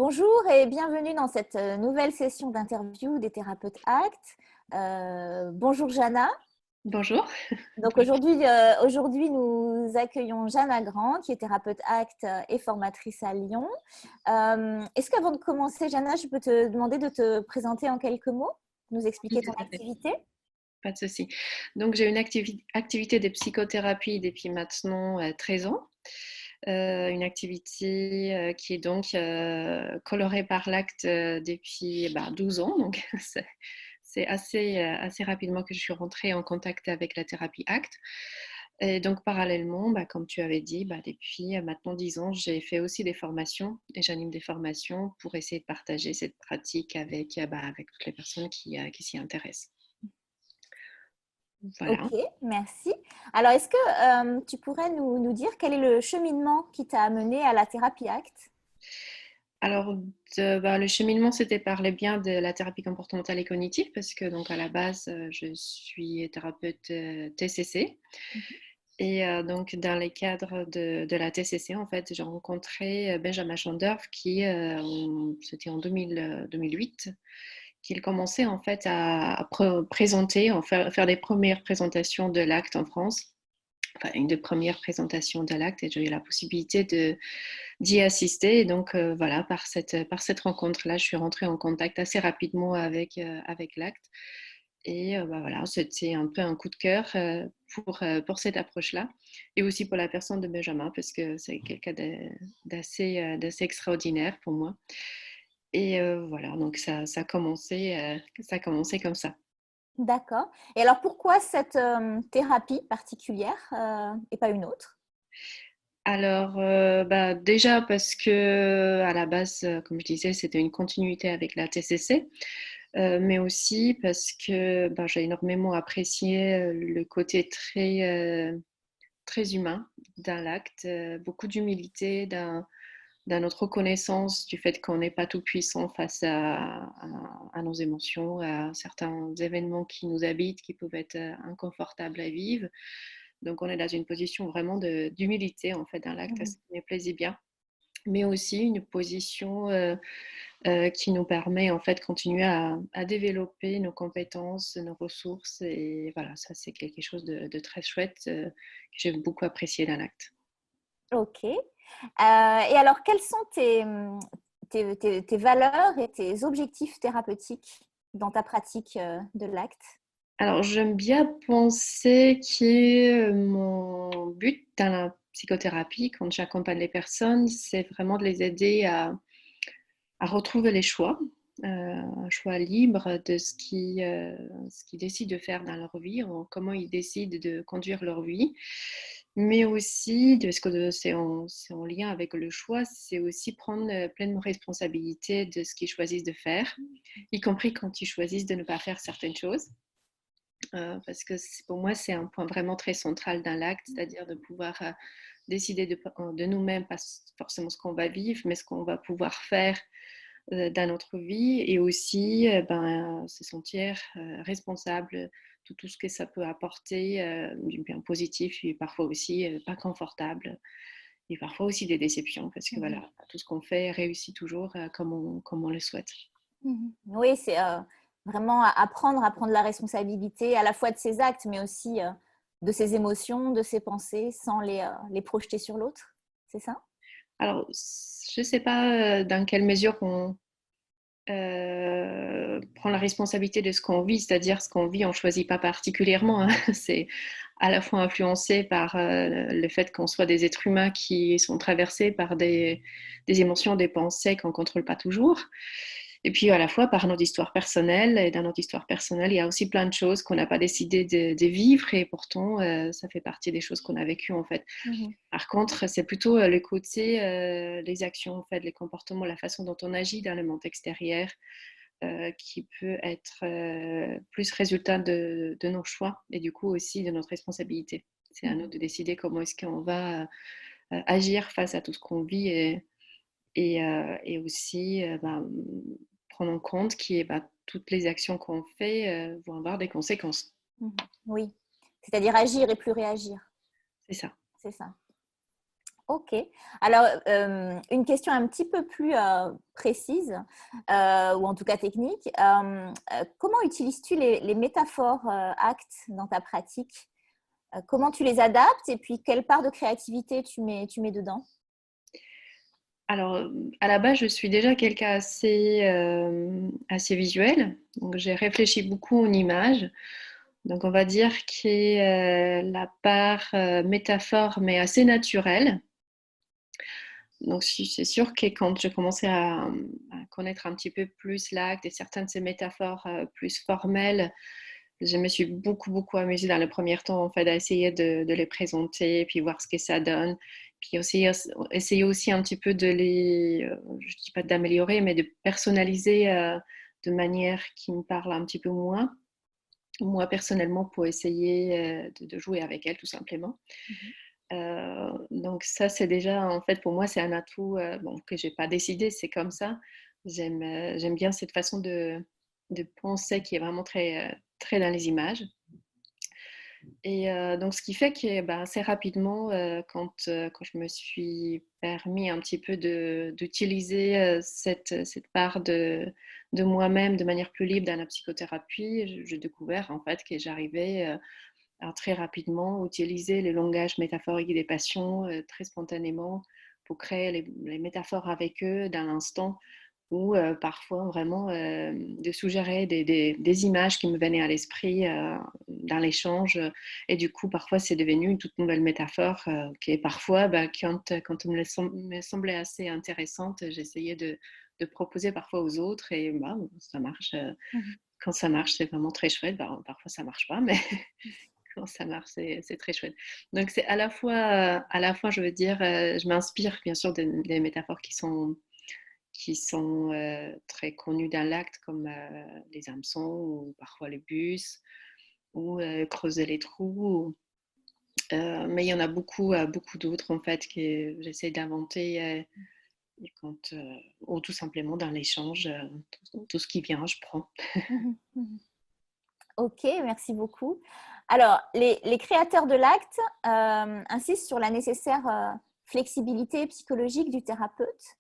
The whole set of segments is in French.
Bonjour et bienvenue dans cette nouvelle session d'interview des thérapeutes ACT. Bonjour Jana. Bonjour. Donc aujourd'hui, nous accueillons Jana Grand, qui est thérapeute ACT et formatrice à Lyon. Est-ce qu'avant de commencer, Jana, je peux te demander de te présenter en quelques mots, nous Oui, expliquer ton tout à fait. activité? Pas de souci. Donc, j'ai une activité de psychothérapie depuis maintenant 13 ans. Une activité qui est donc colorée par l'acte depuis 12 ans. Donc, c'est assez rapidement que je suis rentrée en contact avec la thérapie ACT. Et donc, parallèlement, comme tu avais dit, depuis maintenant 10 ans, j'ai fait aussi des formations et j'anime des formations pour essayer de partager cette pratique avec toutes les personnes qui s'y intéressent. Ok, Voilà. merci. Alors, est-ce que tu pourrais nous dire quel est le cheminement qui t'a amené à la thérapie ACT? Alors, le cheminement, c'était par le bien de la thérapie comportementale et cognitive, parce que donc à la base, je suis thérapeute TCC. Et donc, dans les cadres de la TCC, en fait, j'ai rencontré Benjamin Schandorf, c'était en 2008, qu'il commençait en fait à présenter, faire des premières présentations de l'acte en France. Enfin, une des premières présentations de l'acte, et j'ai eu la possibilité d'y assister. Et donc, voilà, par cette rencontre-là, je suis rentrée en contact assez rapidement avec l'acte. Et voilà, c'était un peu un coup de cœur pour cette approche-là. Et aussi pour la personne de Benjamin, parce que c'est quelqu'un d'assez extraordinaire pour moi. Et voilà, donc ça a commencé comme ça. D'accord. Et alors, pourquoi cette thérapie particulière et pas une autre? Alors, déjà parce que à la base, comme je disais, c'était une continuité avec la TCC, mais aussi parce que j'ai énormément apprécié le côté très humain d'un acte, beaucoup d'humilité, dans notre reconnaissance du fait qu'on n'est pas tout puissant face à nos émotions, à certains événements qui nous habitent, qui peuvent être inconfortables à vivre. Donc, on est dans une position vraiment d'humilité, en fait, dans l'acte, ce Mhm. qui me plaisait bien. Mais aussi une position qui nous permet, en fait, de continuer à développer nos compétences, nos ressources. Et voilà, ça, c'est quelque chose de très chouette que j'ai beaucoup apprécié dans l'acte. Ok. Et alors, quelles sont tes valeurs et tes objectifs thérapeutiques dans ta pratique de l'acte? Alors, j'aime bien penser que mon but dans la psychothérapie, quand j'accompagne les personnes, c'est vraiment de les aider à retrouver les choix, un choix libre de ce qu'ils décident de faire dans leur vie, comment ils décident de conduire leur vie, mais aussi, parce que c'est en lien avec le choix, c'est aussi prendre pleinement responsabilité de ce qu'ils choisissent de faire, y compris quand ils choisissent de ne pas faire certaines choses. Parce que pour moi, c'est un point vraiment très central dans l'acte, c'est-à-dire de pouvoir décider de nous-mêmes, pas forcément ce qu'on va vivre, mais ce qu'on va pouvoir faire dans notre vie, et aussi se sentir responsable de tout ce que ça peut apporter du bien positif, et parfois aussi pas confortable, et parfois aussi des déceptions, parce que Mhm. voilà, tout ce qu'on fait réussit toujours comme on le souhaite. Mhm. Oui, c'est vraiment apprendre à prendre la responsabilité à la fois de ses actes, mais aussi de ses émotions, de ses pensées, sans les projeter sur l'autre. C'est ça? Alors, je ne sais pas dans quelle mesure on prend la responsabilité de ce qu'on vit, c'est-à-dire ce qu'on vit, on ne choisit pas particulièrement, hein. C'est à la fois influencé par le fait qu'on soit des êtres humains qui sont traversés par des émotions, des pensées qu'on ne contrôle pas toujours. Et puis à la fois par notre histoire personnelle. Et dans notre histoire personnelle, il y a aussi plein de choses qu'on n'a pas décidé de vivre, et pourtant, ça fait partie des choses qu'on a vécues en fait. Mhm. Par contre, c'est plutôt le côté, les actions, en fait, les comportements, la façon dont on agit dans le monde extérieur, qui peut être plus résultat de nos choix, et du coup aussi de notre responsabilité. C'est à nous Mhm. de décider comment est-ce qu'on va agir face à tout ce qu'on vit, et aussi prendre en compte que toutes les actions qu'on fait vont avoir des conséquences. Mhm. Oui, c'est-à-dire agir et plus réagir. C'est ça. C'est ça. Ok. Alors, une question un petit peu plus précise, ou en tout cas technique. Comment utilises-tu les métaphores actes dans ta pratique? Comment tu les adaptes et puis quelle part de créativité tu mets dedans? Alors, à la base, je suis déjà quelqu'un assez visuel. Donc, j'ai réfléchi beaucoup en images. Donc, on va dire que la part métaphore, mais assez naturelle. Donc, c'est sûr que quand je commençais à connaître un petit peu plus l'acte et certaines de ces métaphores plus formelles, je me suis beaucoup amusée dans le premier temps, en fait, à essayer de les présenter, puis voir ce que ça donne. Puis aussi, essayer aussi un petit peu je dis pas d'améliorer, mais de personnaliser de manière qui me parle un petit peu moins, moi personnellement, pour essayer de jouer avec elle, tout simplement. Mhm. Donc ça, c'est déjà, en fait, pour moi, c'est un atout bon, que j'ai pas décidé, c'est comme ça. J'aime bien cette façon de penser qui est vraiment très dans les images. Et donc, ce qui fait que ben, assez rapidement, quand je me suis permis un petit peu d'utiliser cette part de moi-même de manière plus libre dans la psychothérapie, j'ai découvert en fait que j'arrivais très rapidement utiliser le langage métaphorique des patients très spontanément pour créer les métaphores avec eux dans l'instant ou parfois vraiment de suggérer des images qui me venaient à l'esprit dans l'échange. Et du coup, parfois, c'est devenu une toute nouvelle métaphore qui est parfois, bah, quand elle me semblait assez intéressante, j'essayais de proposer parfois aux autres et bah, ça marche. Mhm. Quand ça marche, c'est vraiment très chouette. Bah, parfois, ça marche pas, mais quand ça marche, c'est très chouette. Donc, c'est à la fois, je veux dire, je m'inspire bien sûr des métaphores qui sont très connues dans l'acte, comme les hameçons ou parfois les bus, ou creuser les trous. Mais il y en a beaucoup d'autres, en fait, que j'essaie d'inventer ou tout simplement dans l'échange, tout ce qui vient, je prends. Mhm. Mhm. Ok, merci beaucoup. Alors, les créateurs de l'acte insistent sur la nécessaire flexibilité psychologique du thérapeute.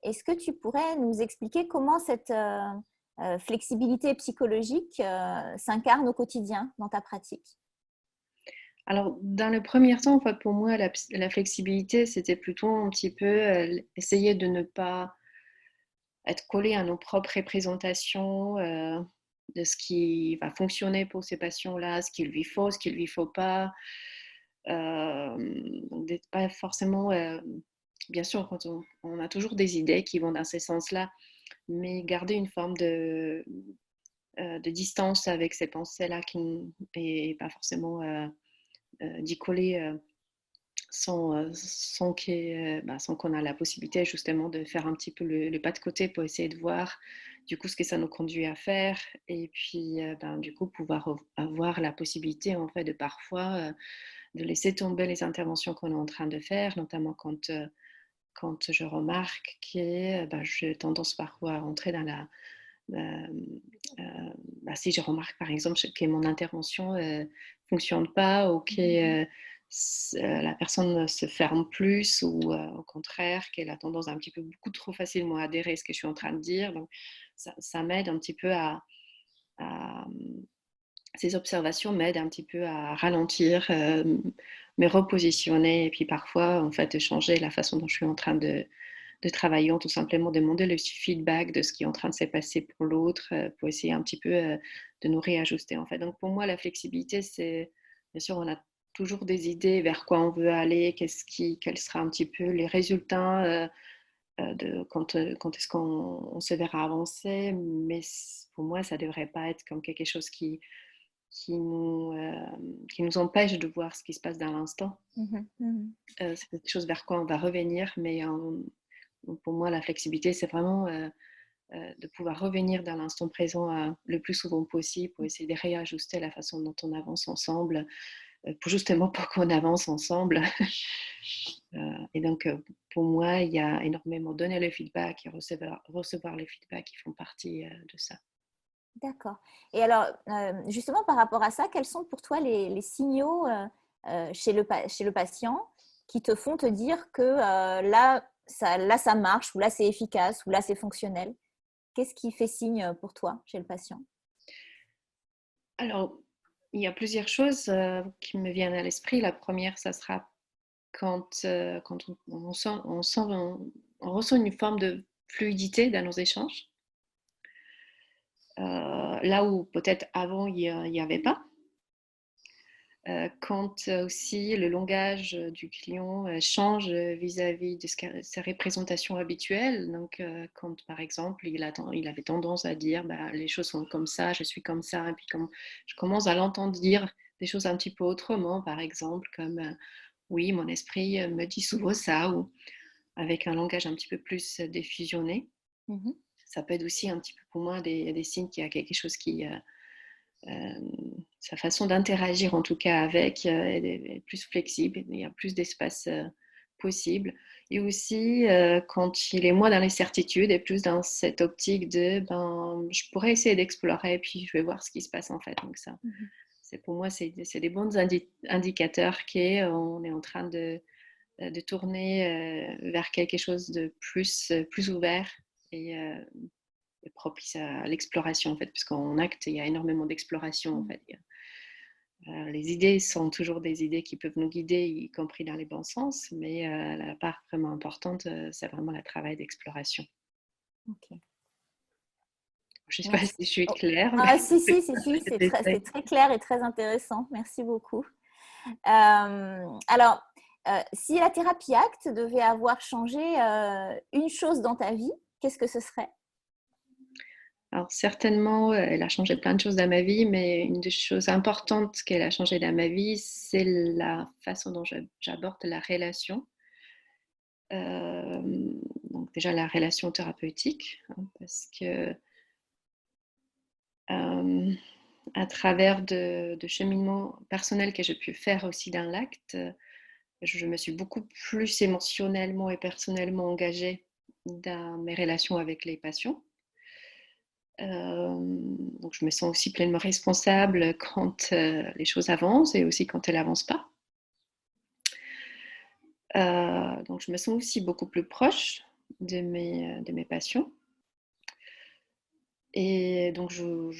Est-ce que tu pourrais nous expliquer comment cette flexibilité psychologique s'incarne au quotidien dans ta pratique? Alors, dans le premier temps, en fait, pour moi, la flexibilité, c'était plutôt un petit peu essayer de ne pas être collé à nos propres représentations de ce qui va fonctionner pour ces patients-là, ce qu'il lui faut, ce qu'il lui faut pas. Donc d'être pas forcément, bien sûr, quand on a toujours des idées qui vont dans ce sens-là, mais garder une forme de distance avec ces pensées-là et pas forcément d'y coller sans qu'on a la possibilité justement de faire un petit peu le pas de côté pour essayer de voir du coup ce que ça nous conduit à faire et puis du coup pouvoir avoir la possibilité en fait de parfois de laisser tomber les interventions qu'on est en train de faire, notamment quand je remarque que j'ai tendance parfois à rentrer dans euh, si je remarque par exemple que mon intervention fonctionne pas ou que la personne se ferme plus ou au contraire qu'elle a tendance un petit peu beaucoup trop facilement à adhérer à ce que je suis en train de dire. Donc ça m'aide un petit peu à ces observations m'aident un petit peu à ralentir, me repositionner et puis parfois en fait changer la façon dont je suis en train de travailler, tout simplement demander le feedback de ce qui est en train de se passer pour l'autre, pour essayer un petit peu de nous réajuster en fait. Donc pour moi, la flexibilité, c'est bien sûr, on a toujours des idées vers quoi on veut aller, quels sera un petit peu les résultats quand est-ce qu'on se verra avancer, mais pour moi, ça ne devrait pas être comme quelque chose qui nous, euh, qui nous empêche de voir ce qui se passe dans l'instant. Mhm, mhm. C'est quelque chose vers quoi on va revenir, mais pour moi, la flexibilité, c'est vraiment de pouvoir revenir dans l'instant présent le plus souvent possible pour essayer de réajuster la façon dont on avance ensemble, pour justement pour qu'on avance ensemble. Et donc, pour moi, il y a énormément donner le feedback et recevoir les feedbacks qui font partie de ça. D'accord. Et alors, justement, par rapport à ça, quels sont pour toi les signaux chez le patient qui te font te dire que là, ça marche, ou là, c'est efficace, ou là, c'est fonctionnel? Qu'est-ce qui fait signe pour toi chez le patient? Alors, il y a plusieurs choses qui me viennent à l'esprit. La première, ça sera quand on ressent une forme de fluidité dans nos échanges, là où peut-être avant il n'y avait pas. Quand aussi le langage du client change vis-à-vis de ses représentations habituelles. Donc, quand par exemple il avait tendance à dire bah, les choses sont comme ça, je suis comme ça, et puis quand je commence à l'entendre dire des choses un petit peu autrement, par exemple, comme oui, mon esprit me dit souvent ça, ou avec un langage un petit peu plus diffusionné. Mhm. Ça peut être aussi un petit peu pour moi des signes qu'il y a quelque chose qui sa façon d'interagir en tout cas avec est plus flexible, il y a plus d'espace possible. Et aussi quand il est moins dans les certitudes et plus dans cette optique de ben, je pourrais essayer d'explorer et puis je vais voir ce qui se passe en fait. Donc ça, Mhm. pour moi, c'est des bons indicateurs qu'on est en train de tourner vers quelque chose de plus ouvert et propice à l'exploration en fait, puisqu'en acte, il y a énormément d'exploration en fait. Les idées sont toujours des idées qui peuvent nous guider, y compris dans les bons sens, mais la part vraiment importante, c'est vraiment le travail d'exploration. Ok, Je ne sais pas merci. si je suis Oh. claire, Ah, mais si, c'est très clair et très intéressant. Merci beaucoup. Alors, si la thérapie ACT devait avoir changé une chose dans ta vie, qu'est-ce que ce serait? alors certainement, elle a changé plein de choses dans ma vie, mais une des choses importantes qu'elle a changé dans ma vie, c'est la façon dont j'aborde la relation. Donc déjà la relation thérapeutique, hein, parce que à travers de cheminements personnels que j'ai pu faire aussi dans l'acte, je me suis beaucoup plus émotionnellement et personnellement engagée dans mes relations avec les patients. Donc je me sens aussi pleinement responsable quand les choses avancent et aussi quand elles n'avancent pas. Donc je me sens aussi beaucoup plus proche de mes patients. Et donc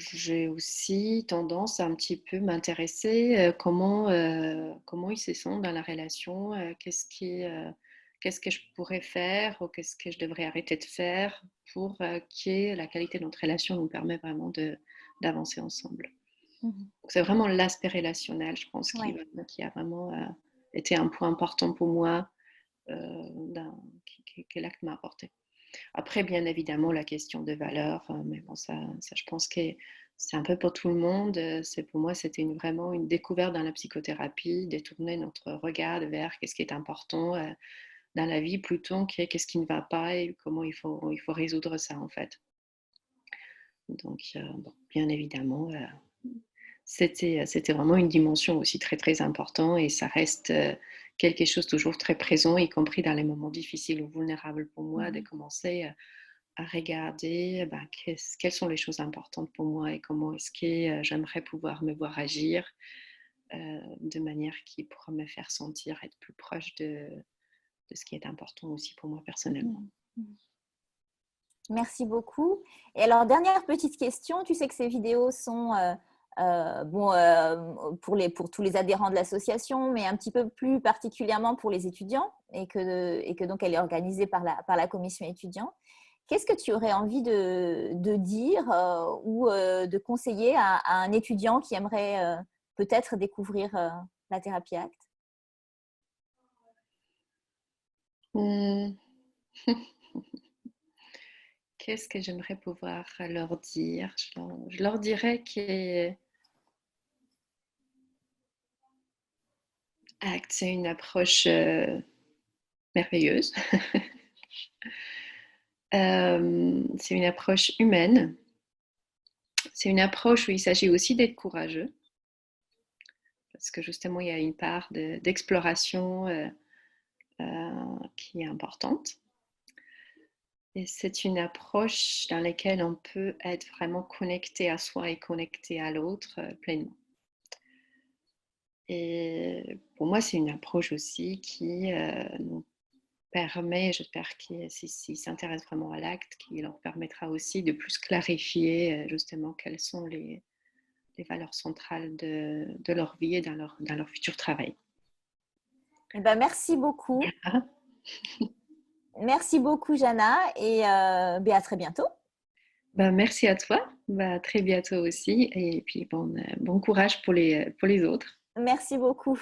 j'ai aussi tendance à un petit peu m'intéresser comment ils se sentent dans la relation, qu'est-ce que je pourrais faire ou qu'est-ce que je devrais arrêter de faire pour que la qualité de notre relation nous permet vraiment d'avancer ensemble. Mhm. Donc c'est vraiment l'aspect relationnel, je pense, Ouais. qui a vraiment été un point important pour moi, que l'acte m'a apporté. Après, bien évidemment, la question de valeur, mais bon, ça, je pense que c'est un peu pour tout le monde. Pour moi, c'était vraiment une découverte dans la psychothérapie, détourner notre regard vers qu'est-ce qui est important dans la vie plutôt que qu'est-ce qui ne va pas et comment il faut résoudre ça, en fait. Donc, bon, bien évidemment, c'était vraiment une dimension aussi très, très importante et ça reste quelque chose toujours très présent, y compris dans les moments difficiles ou vulnérables pour moi, de Mhm. commencer à regarder ben, quelles sont les choses importantes pour moi et comment est-ce que j'aimerais pouvoir me voir agir de manière qui pourra me faire sentir être plus proche de ce qui est important aussi pour moi personnellement. Mhm. Merci beaucoup. Et alors, dernière petite question. Tu sais que ces vidéos sont bon, pour tous les adhérents de l'association, mais un petit peu plus particulièrement pour les étudiants et que donc elle est organisée par la commission étudiant. Qu'est-ce que tu aurais envie de dire ou de conseiller à un étudiant qui aimerait peut-être découvrir la thérapie ACT? Hmm. Qu'est-ce que j'aimerais pouvoir leur dire? Je leur dirais que ACT, c'est une approche merveilleuse. C'est une approche humaine. C'est une approche où il s'agit aussi d'être courageux, parce que justement, il y a une part d'exploration qui est importante. Et c'est une approche dans laquelle on peut être vraiment connecté à soi et connecté à l'autre pleinement. Et pour moi, c'est une approche aussi qui nous permet, j'espère s'ils s'intéressent vraiment à l'acte, qui leur permettra aussi de plus clarifier justement quelles sont les valeurs centrales de leur vie et dans leur futur travail. Eh ben, merci beaucoup. Ah, Merci beaucoup, Jana, et ben, à très bientôt. bah, merci à toi, bah, à très bientôt aussi, et puis bon courage pour les autres. Merci beaucoup.